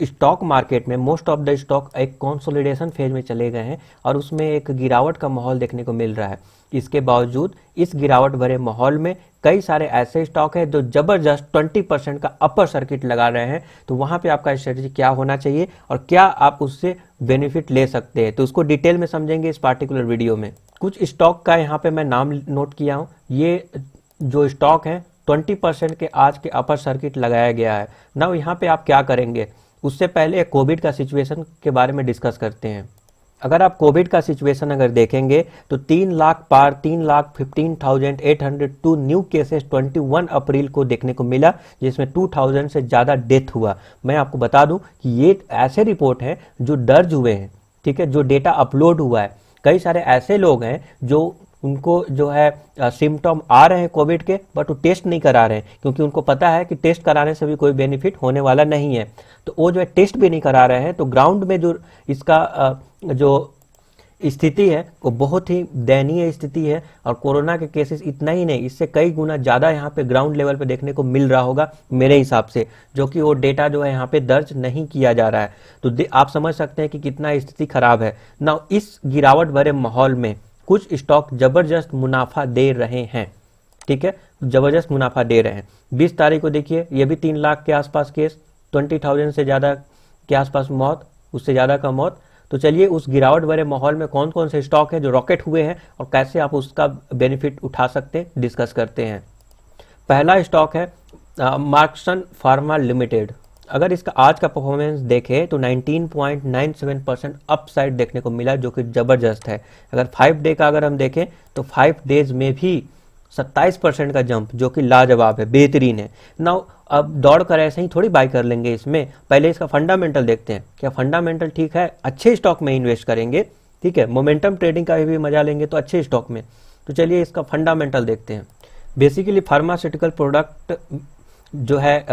Stock market में most of the stock एक consolidation phase में चले गए हैं और उसमें एक गिरावट का माहौल देखने को मिल रहा है। इसके बावजूद इस गिरावट भरे माहौल में कई सारे ऐसे स्टॉक हैं जो जबरदस्त 20% का अपर सर्किट लगा रहे हैं। तो वहां पे आपका स्ट्रेटजी क्या होना चाहिए और क्या आप उससे बेनिफिट ले सकते हैं, तो उसको डिटेल में समझेंगे इस पार्टिकुलर वीडियो में। कुछ स्टॉक का यहाँ पे मैं नाम नोट किया हूँ। ये जो स्टॉक है 20% के आज के अपर सर्किट लगाया गया है। नाउ यहाँ पे आप क्या करेंगे, उससे पहले कोविड का सिचुएशन के बारे में डिस्कस करते हैं। अगर आप कोविड का सिचुएशन अगर देखेंगे तो 3 लाख पार 3,15,802 न्यू केसेस 21 अप्रैल को देखने को मिला, जिसमें 2000 से ज़्यादा डेथ हुआ। मैं आपको बता दूं कि ये ऐसे रिपोर्ट हैं जो दर्ज हुए हैं, ठीक है, जो डेटा अपलोड हुआ है। कई सारे ऐसे लोग हैं जो उनको जो है सिम्टम आ रहे हैं कोविड के, बट वो टेस्ट नहीं करा रहे हैं क्योंकि उनको पता है कि टेस्ट कराने से भी कोई बेनिफिट होने वाला नहीं है। तो वो जो है टेस्ट भी नहीं करा रहे हैं। तो ग्राउंड में जो इसका जो स्थिति है वो बहुत ही दयनीय स्थिति है। और कोरोना के केसेस इतना ही नहीं, इससे कई गुना ज़्यादा यहाँ पे ग्राउंड लेवल पे देखने को मिल रहा होगा मेरे हिसाब से, जो कि वो डेटा जो है यहाँ पे दर्ज नहीं किया जा रहा है। तो आप समझ सकते हैं कि कितना स्थिति खराब है ना। इस गिरावट भरे माहौल में कुछ स्टॉक जबरदस्त मुनाफा दे रहे हैं, ठीक है, जबरदस्त मुनाफा दे रहे हैं। 20 तारीख को देखिए, ये भी 3 लाख के आसपास केस, 20,000 से ज़्यादा के आसपास मौत, उससे ज़्यादा का मौत। तो चलिए उस गिरावट भरे माहौल में कौन कौन से स्टॉक हैं जो रॉकेट हुए हैं और कैसे आप उसका बेनिफिट उठा सकते हैं, डिस्कस करते हैं। पहला स्टॉक है मार्क्सन फार्मा लिमिटेड। अगर इसका आज का परफॉर्मेंस देखें तो 19.97% अपसाइड देखने को मिला, जो कि ज़बरदस्त है। अगर 5 डे का अगर हम देखें तो 5 डेज में भी 27% का जंप, जो कि लाजवाब है, बेहतरीन है। नाउ अब दौड़ कर ऐसे ही थोड़ी बाई कर लेंगे, इसमें पहले इसका फंडामेंटल देखते हैं, क्या फंडामेंटल ठीक है, अच्छे स्टॉक में इन्वेस्ट करेंगे, ठीक है, मोमेंटम ट्रेडिंग का भी मजा लेंगे तो अच्छे स्टॉक में। तो चलिए इसका फंडामेंटल देखते हैं। बेसिकली फार्मास्यूटिकल प्रोडक्ट जो है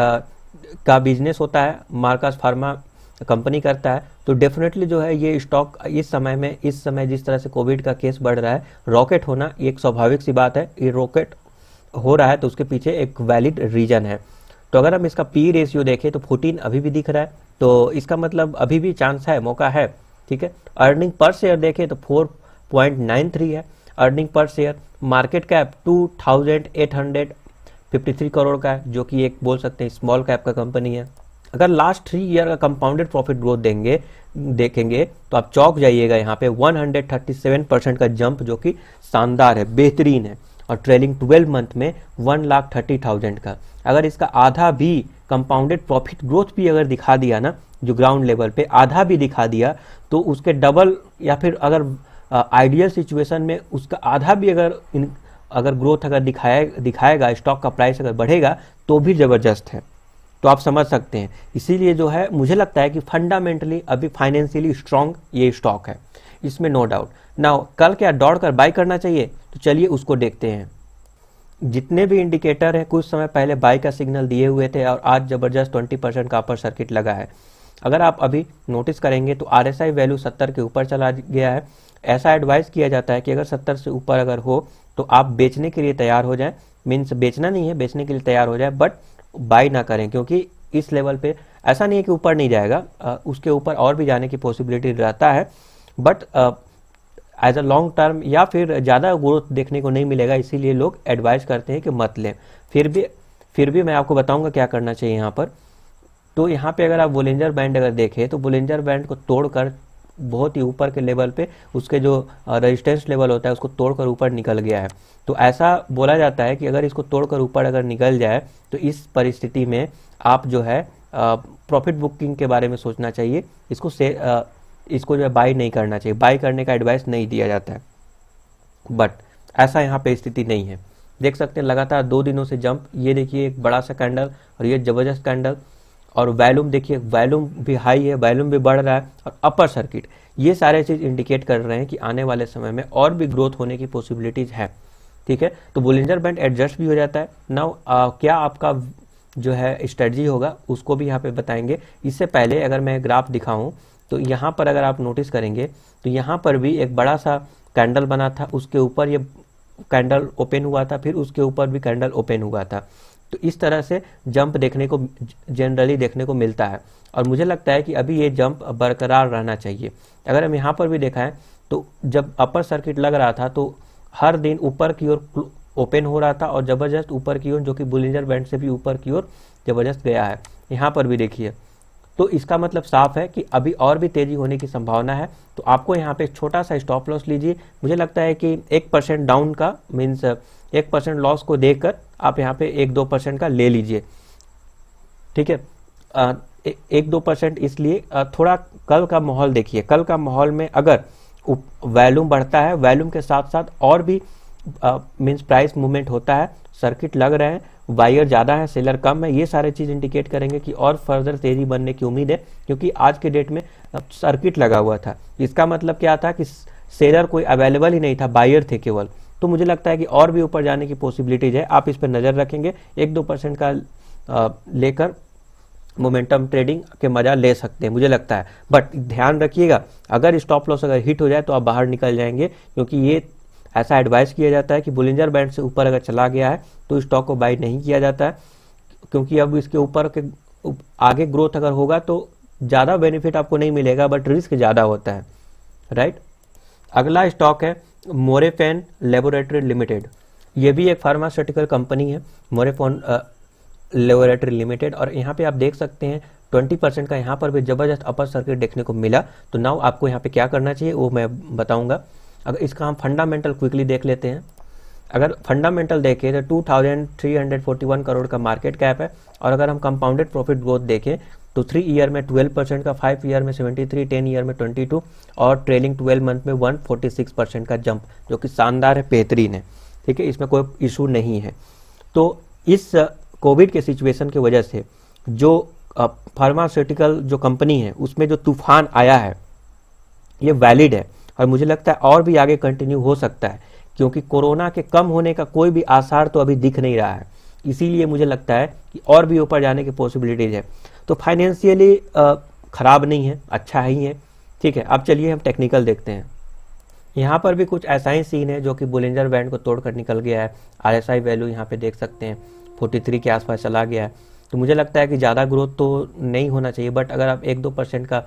का बिजनेस होता है, मार्कस फार्मा कंपनी करता है। तो डेफिनेटली जो है ये स्टॉक इस समय जिस तरह से कोविड का केस बढ़ रहा है, रॉकेट होना ये एक स्वाभाविक सी बात है। ये रॉकेट हो रहा है तो उसके पीछे एक वैलिड रीजन है। तो अगर हम इसका पी रेशियो देखें तो 14 अभी भी दिख रहा है, तो इसका मतलब अभी भी चांस है, मौका है, ठीक है। अर्निंग पर शेयर देखें तो 4.93 है earning per share. Market cap 2,853 crore का है, जो कि एक बोल सकते हैं स्मॉल कैप का कंपनी है। अगर लास्ट 3 ईयर का कंपाउंडेड प्रॉफिट ग्रोथ देखेंगे तो आप चौंक जाइएगा। यहाँ पे 137% का जंप, जो कि शानदार है, बेहतरीन है। और ट्रेलिंग 12 मंथ में 1,30,000 का। अगर इसका आधा भी कंपाउंडेड प्रॉफिट ग्रोथ भी अगर दिखा दिया ना, जो ग्राउंड लेवल पे आधा भी दिखा दिया, तो उसके डबल या फिर अगर आइडियल सिचुएशन में उसका आधा भी अगर ग्रोथ अगर दिखाएगा, स्टॉक का प्राइस अगर बढ़ेगा तो भी ज़बरदस्त है। तो आप समझ सकते हैं। इसीलिए जो है मुझे लगता है कि फंडामेंटली अभी फाइनेंशियली स्ट्रॉन्ग ये स्टॉक है, इसमें नो डाउट। नाउ कल क्या दौड़ कर बाई करना चाहिए, तो चलिए उसको देखते हैं। जितने भी इंडिकेटर हैं कुछ समय पहले बाई का सिग्नल दिए हुए थे और आज जबरदस्त 20% का अपर सर्किट लगा है। अगर आप अभी नोटिस करेंगे तो RSI वैल्यू 70 के ऊपर चला गया है। ऐसा एडवाइस किया जाता है कि अगर 70 से ऊपर अगर हो तो आप बेचने के लिए तैयार हो जाएं। मीन्स बेचना नहीं है, बेचने के लिए तैयार हो जाए, बट बाई ना करें, क्योंकि इस लेवल पे ऐसा नहीं है कि ऊपर नहीं जाएगा, उसके ऊपर और भी जाने की पॉसिबिलिटी रहता है, but as a long term या फिर ज़्यादा ग्रोथ देखने को नहीं मिलेगा। इसीलिए लोग एडवाइस करते हैं कि मत लें। फिर भी मैं आपको बताऊंगा क्या करना चाहिए यहाँ पर। तो यहाँ पे अगर आप बोलिंजर बैंड अगर देखें तो बोलिंजर बैंड को तोड़कर बहुत ही ऊपर के लेवल पे उसके जो रेजिस्टेंस लेवल होता है उसको तोड़कर ऊपर निकल गया है। तो ऐसा बोला जाता है कि अगर इसको तोड़कर ऊपर अगर निकल जाए तो इस परिस्थिति में आप जो है प्रॉफिट बुकिंग के बारे में सोचना चाहिए। इसको जो है बाई नहीं करना चाहिए, बाई करने का एडवाइस नहीं दिया जाता है। बट ऐसा यहाँ पे स्थिति नहीं है। देख सकते हैं लगातार 2 दिनों से जंप, ये देखिए एक बड़ा सा कैंडल और ये जबरदस्त कैंडल। और वैल्यूम देखिए, वैल्यूम भी हाई है, वैल्यूम भी बढ़ रहा है और अपर सर्किट, ये सारे चीज़ इंडिकेट कर रहे हैं कि आने वाले समय में और भी ग्रोथ होने की पॉसिबिलिटीज़ है, ठीक है। तो बोलिंजर बैंड एडजस्ट भी हो जाता है। नाउ क्या आपका जो है स्ट्रेटजी होगा उसको भी यहाँ पे बताएंगे। इससे पहले अगर मैं ग्राफ दिखाऊं तो यहाँ पर अगर आप नोटिस करेंगे तो यहाँ पर भी एक बड़ा सा कैंडल बना था, उसके ऊपर ये कैंडल ओपन हुआ था, फिर उसके ऊपर भी कैंडल ओपन हुआ था। तो इस तरह से जंप देखने को जनरली देखने को मिलता है और मुझे लगता है कि अभी ये जंप बरकरार रहना चाहिए। अगर हम यहाँ पर भी देखा है तो जब अपर सर्किट लग रहा था तो हर दिन ऊपर की ओर ओपन हो रहा था और ज़बरदस्त ऊपर की ओर, जो कि बोलिंजर बैंड से भी ऊपर की ओर ज़बरदस्त गया है। यहाँ पर भी देखिए, तो इसका मतलब साफ है कि अभी और भी तेज़ी होने की संभावना है। तो आपको यहाँ पे एक छोटा सा स्टॉप लॉस लीजिए। मुझे लगता है कि 1% डाउन का मीन्स 1% लॉस को देखकर आप यहाँ पे 1-2% का ले लीजिए, ठीक है। 1-2% इसलिए थोड़ा कल का माहौल देखिए। कल का माहौल में अगर वॉल्यूम बढ़ता है, वॉल्यूम के साथ साथ और भी मीन्स प्राइस मूवमेंट होता है, सर्किट लग रहे हैं, बायर ज़्यादा है, सेलर कम है, ये सारे चीज़ इंडिकेट करेंगे कि और फर्दर तेज़ी बनने की उम्मीद है। क्योंकि आज के डेट में सर्किट लगा हुआ था, इसका मतलब क्या था कि सेलर कोई अवेलेबल ही नहीं था, बायर थे केवल। तो मुझे लगता है कि और भी ऊपर जाने की पॉसिबिलिटीज है। आप इस पर नज़र रखेंगे, 1-2% का लेकर मोमेंटम ट्रेडिंग के मजा ले सकते हैं मुझे लगता है। बट ध्यान रखिएगा, अगर स्टॉप लॉस अगर हिट हो जाए तो आप बाहर निकल जाएंगे, क्योंकि ये ऐसा एडवाइस किया जाता है कि बोलिंजर बैंड से ऊपर अगर चला गया है तो स्टॉक को बाई नहीं किया जाता है, क्योंकि अब इसके ऊपर के आगे ग्रोथ अगर होगा तो ज़्यादा बेनिफिट आपको नहीं मिलेगा, बट रिस्क ज़्यादा होता है, राइट। अगला स्टॉक है मोरेफेन लेबोरेटरी लिमिटेड। ये भी एक फार्मास्यूटिकल कंपनी है, मोरेफोन लेबोरेटरी लिमिटेड। और यहाँ पे आप देख सकते हैं 20% का यहाँ पर भी ज़बरदस्त अपर सर्किट देखने को मिला। तो नाउ आपको यहाँ पे क्या करना चाहिए वो मैं बताऊँगा। अगर इसका हम फंडामेंटल क्विकली देख लेते हैं। अगर फंडामेंटल देखें तो 2341 करोड़ का मार्केट कैप है। और अगर हम कंपाउंडेड प्रॉफिट ग्रोथ देखें तो 3 ईयर में 12% का, 5 ईयर में 73, 10 ईयर में 22 और ट्रेलिंग 12 मंथ में 146% का जंप, जो कि शानदार है, बेहतरीन है, ठीक है, इसमें कोई इशू नहीं है। तो इस कोविड के सिचुएशन की वजह से जो फार्मास्यूटिकल जो कंपनी है उसमें जो तूफान आया है ये वैलिड है और मुझे लगता है और भी आगे कंटिन्यू हो सकता है, क्योंकि कोरोना के कम होने का कोई भी आसार तो अभी दिख नहीं रहा है। इसीलिए मुझे लगता है कि और भी ऊपर जाने की पॉसिबिलिटीज है। तो फाइनेंशियली खराब नहीं है, अच्छा ही है, ठीक है। अब चलिए हम टेक्निकल देखते हैं। यहाँ पर भी कुछ ऐसा ही सीन है जो कि बोलिंजर बैंड को तोड़कर निकल गया है। RSI वैल्यू यहाँ पे देख सकते हैं 43 के आसपास चला गया है। तो मुझे लगता है कि ज़्यादा ग्रोथ तो नहीं होना चाहिए, बट अगर आप 1-2% का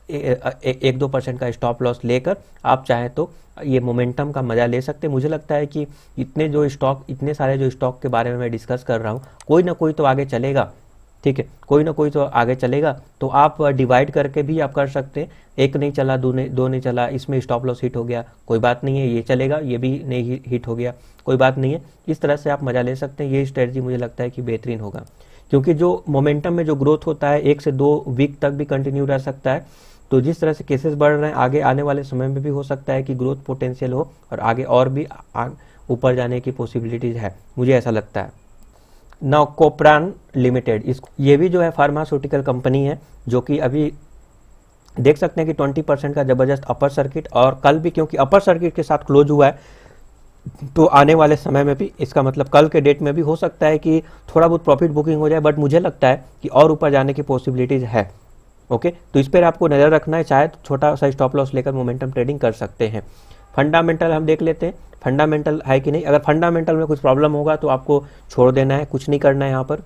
1-2% का स्टॉप लॉस लेकर आप चाहें तो ये मोमेंटम का मजा ले सकते हैं। मुझे लगता है कि इतने सारे जो स्टॉक के बारे में मैं डिस्कस कर रहा हूँ, कोई ना कोई तो आगे चलेगा, ठीक है, कोई ना कोई तो आगे चलेगा। तो आप डिवाइड करके भी आप कर सकते हैं, एक नहीं चला, दो नहीं चला, इसमें स्टॉप लॉस हिट हो गया, कोई बात नहीं है, ये चलेगा, ये भी नहीं हिट हो गया, कोई बात नहीं है। इस तरह से आप मजा ले सकते हैं। ये स्ट्रेटजी मुझे लगता है कि बेहतरीन होगा, क्योंकि जो मोमेंटम में जो ग्रोथ होता है 1 से 2 वीक तक भी कंटिन्यू रह सकता है। तो जिस तरह से केसेस बढ़ रहे हैं, आगे आने वाले समय में भी हो सकता है कि ग्रोथ पोटेंशियल हो और आगे और भी ऊपर जाने की पॉसिबिलिटीज है, मुझे ऐसा लगता है। नाउ कोपरान लिमिटेड, ये भी जो है फार्मास्यूटिकल कंपनी है, जो कि अभी देख सकते हैं कि 20% का जबरदस्त अपर सर्किट, और कल भी क्योंकि अपर सर्किट के साथ क्लोज हुआ है तो आने वाले समय में भी, इसका मतलब कल के डेट में भी हो सकता है कि थोड़ा बहुत प्रॉफिट बुकिंग हो जाए, बट मुझे लगता है कि और ऊपर जाने की पॉसिबिलिटीज है। ओके, तो इस पर आपको नज़र रखना है, चाहे तो छोटा सा स्टॉप लॉस लेकर मोमेंटम ट्रेडिंग कर सकते हैं। फंडामेंटल हम देख लेते हैं, फंडामेंटल है कि नहीं। अगर फंडामेंटल में कुछ प्रॉब्लम होगा तो आपको छोड़ देना है, कुछ नहीं करना है। यहाँ पर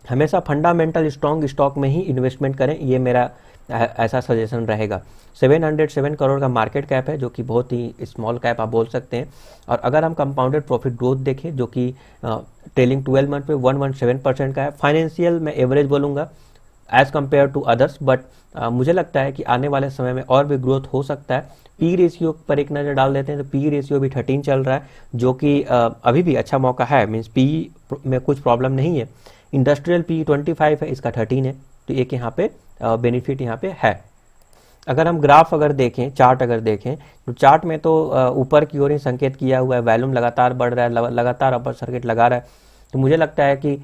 हमेशा फंडामेंटल स्ट्रॉन्ग स्टॉक में ही इन्वेस्टमेंट करें, ये मेरा ऐसा सजेशन रहेगा। 707 करोड़ का मार्केट कैप है, जो कि बहुत ही स्मॉल कैप आप बोल सकते हैं। और अगर हम कंपाउंडेड प्रॉफिट ग्रोथ देखें, जो कि ट्रेलिंग 12 मंथ पे 117% का है। फाइनेंशियल मैं एवरेज बोलूँगा as compare to others, but मुझे लगता है कि आने वाले समय में और भी ग्रोथ हो सकता है। पी रेशियो पर एक नज़र डाल देते हैं तो पी रेशियो भी 13 चल रहा है, जो कि अभी भी अच्छा मौका है, मीन्स पी में कुछ प्रॉब्लम नहीं है। इंडस्ट्रियल पी 25 है, इसका 13 है, तो एक यहाँ पे बेनिफिट यहाँ पे है। अगर हम ग्राफ अगर देखें, चार्ट अगर देखें, तो चार्ट में तो ऊपर की ओर ही संकेत किया हुआ है, वॉल्यूम लगातार बढ़ रहा है, लगातार अपर सर्किट लगा रहा है। तो मुझे लगता है कि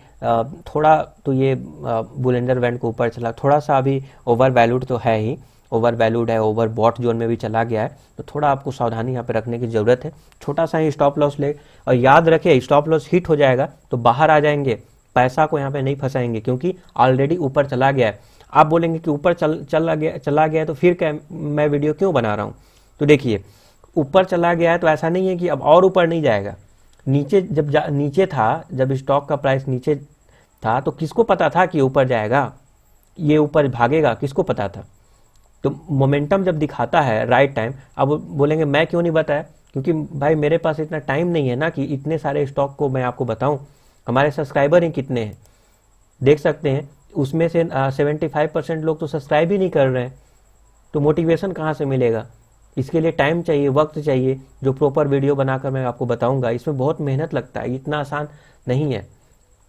थोड़ा तो ये बोलिंजर बैंड को ऊपर चला, थोड़ा सा अभी ओवर वैल्यूड तो है ही, ओवर वैल्यूड है, ओवर बॉट जोन में भी चला गया है। तो थोड़ा आपको सावधानी यहाँ पे रखने की ज़रूरत है। छोटा सा ही स्टॉप लॉस ले, और याद रखें स्टॉप लॉस हिट हो जाएगा तो बाहर आ जाएंगे, पैसा को यहाँ पे नहीं फंसाएंगे, क्योंकि ऑलरेडी ऊपर चला गया है। आप बोलेंगे कि ऊपर चला गया है तो फिर क्या मैं वीडियो क्यों बना रहा हूँ। तो देखिए ऊपर चला गया है तो ऐसा नहीं है कि अब और ऊपर नहीं जाएगा, नीचे जब नीचे था, जब स्टॉक का प्राइस नीचे था तो किसको पता था कि ऊपर जाएगा, ये ऊपर भागेगा, किसको पता था। तो मोमेंटम जब दिखाता है राइट टाइम, अब बोलेंगे मैं क्यों नहीं बताया, क्योंकि भाई मेरे पास इतना टाइम नहीं है ना कि इतने सारे स्टॉक को मैं आपको बताऊं। हमारे सब्सक्राइबर ही कितने हैं देख सकते हैं, उसमें से 75% लोग तो सब्सक्राइब ही नहीं कर रहे हैं। तो मोटिवेशन कहाँ से मिलेगा, इसके लिए टाइम चाहिए, वक्त चाहिए, जो प्रॉपर वीडियो बनाकर मैं आपको बताऊंगा। इसमें बहुत मेहनत लगता है, इतना आसान नहीं है।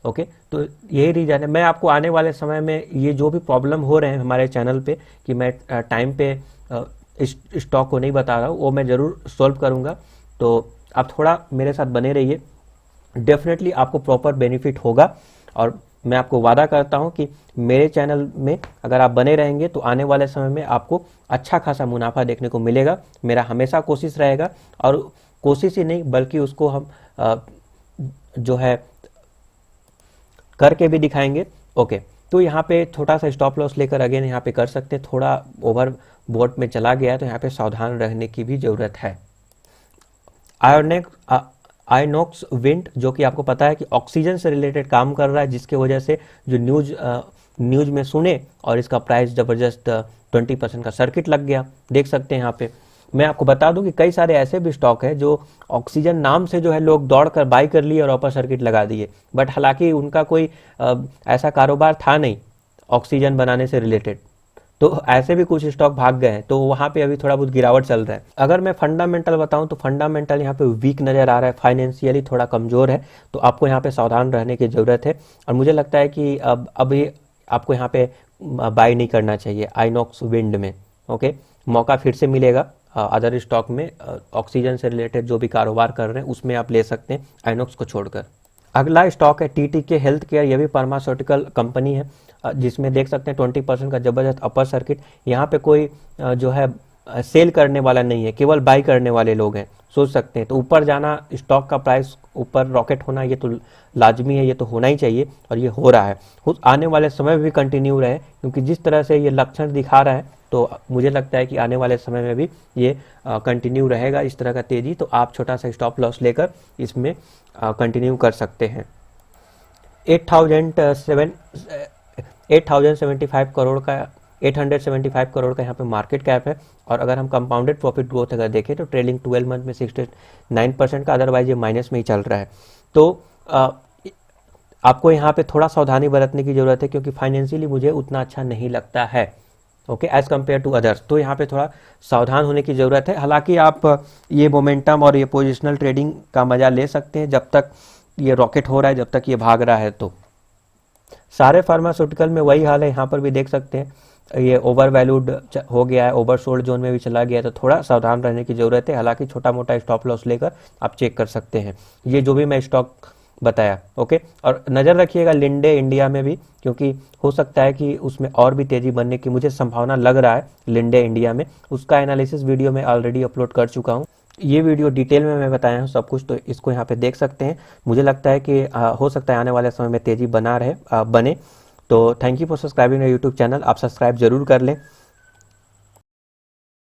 ओके, तो यही रीज़न है। मैं आपको आने वाले समय में ये जो भी प्रॉब्लम हो रहे हैं हमारे चैनल पे कि मैं टाइम पे इस स्टॉक को नहीं बता रहा हूँ, वो मैं ज़रूर सॉल्व करूँगा। तो आप थोड़ा मेरे साथ बने रहिए, डेफिनेटली आपको प्रॉपर बेनिफिट होगा। और मैं आपको वादा करता हूं कि मेरे चैनल में अगर आप बने रहेंगे तो आने वाले समय में आपको अच्छा खासा मुनाफा देखने को मिलेगा। मेरा हमेशा कोशिश रहेगा, और कोशिश ही नहीं बल्कि उसको हम जो है करके भी दिखाएंगे। ओके, तो यहाँ पे छोटा सा स्टॉप लॉस लेकर अगेन यहाँ पे कर सकते हैं। थोड़ा ओवर बोट में चला गया है तो यहाँ पे सावधान रहने की भी ज़रूरत है। आयोनॉक्स विंड, जो कि आपको पता है कि ऑक्सीजन से रिलेटेड काम कर रहा है, जिसके वजह से जो न्यूज में सुने और इसका प्राइस ज़बरदस्त 20% का सर्किट लग गया, देख सकते हैं यहाँ पे। मैं आपको बता दूं कि कई सारे ऐसे भी स्टॉक है जो ऑक्सीजन नाम से जो है लोग दौड़ कर बाई कर लिए और अपर सर्किट लगा दिए, बट हालांकि उनका कोई ऐसा कारोबार था नहीं ऑक्सीजन बनाने से रिलेटेड। तो ऐसे भी कुछ स्टॉक भाग गए हैं, तो वहाँ पे अभी थोड़ा बहुत गिरावट चल रहा है। अगर मैं फंडामेंटल बताऊं तो फंडामेंटल यहाँ पे वीक नज़र आ रहा है, फाइनेंशियली थोड़ा कमज़ोर है, तो आपको यहाँ पे सावधान रहने की ज़रूरत है। और मुझे लगता है कि अब ये आपको यहाँ पे बाई नहीं करना चाहिए आइनॉक्स विंड में। ओके, मौका फिर से मिलेगा अदर स्टॉक में, ऑक्सीजन से रिलेटेड जो भी कारोबार कर रहे हैं उसमें आप ले सकते हैं आइनॉक्स को छोड़कर। अगला स्टॉक है टीटीके हेल्थ केयर, ये भी फार्मास्यूटिकल कंपनी है, जिसमें देख सकते हैं 20% का जबरदस्त अपर सर्किट। यहाँ पे कोई जो है सेल करने वाला नहीं है, केवल बाई करने वाले लोग हैं, सोच सकते हैं। तो ऊपर जाना, स्टॉक का प्राइस ऊपर रॉकेट होना, ये तो लाजमी है, ये तो होना ही चाहिए, और ये हो रहा है। आने वाले समय में भी कंटिन्यू रहे, क्योंकि जिस तरह से ये लक्षण दिखा रहा है तो मुझे लगता है कि आने वाले समय में भी ये कंटिन्यू रहेगा इस तरह का तेजी। तो आप छोटा सा स्टॉप लॉस लेकर इसमें कंटिन्यू कर सकते हैं। 8,075 करोड़ का 875 करोड़ का यहाँ पे मार्केट कैप है। और अगर हम कंपाउंडेड प्रॉफिट ग्रोथ अगर देखें तो ट्रेलिंग 12 मंथ में 69% का, अदरवाइज ये माइनस में ही चल रहा है। तो आपको यहाँ पे थोड़ा सावधानी बरतने की जरूरत है, क्योंकि फाइनेंशियली मुझे उतना अच्छा नहीं लगता है, okay, as compare to others. तो यहाँ पे थोड़ा सावधान होने की ज़रूरत है। हालांकि आप ये मोमेंटम और ये पोजिशनल ट्रेडिंग का मजा ले सकते हैं जब तक ये रॉकेट हो रहा है, जब तक ये भाग रहा है। तो सारे फार्मास्यूटिकल में वही हाल है, यहाँ पर भी देख सकते हैं ये ओवर वैल्यूड हो गया है, ओवर सोल्ड जोन में भी चला गया है, तो थोड़ा सावधान रहने की ज़रूरत है। हालांकि छोटा मोटा स्टॉप लॉस लेकर आप चेक कर सकते हैं, ये जो भी मैं स्टॉक बताया। ओके, और नज़र रखिएगा लिंडे इंडिया में भी, क्योंकि हो सकता है कि उसमें और भी तेज़ी बनने की मुझे संभावना लग रहा है लिंडे इंडिया में। उसका एनालिसिस वीडियो मैं ऑलरेडी अपलोड कर चुका हूँ, ये वीडियो डिटेल में मैं बताया हूँ सब कुछ, तो इसको यहाँ पे देख सकते हैं। मुझे लगता है कि हो सकता है आने वाले समय में तेज़ी बने। तो thank you for subscribing YouTube channel, आप सब्सक्राइब जरूर कर लें।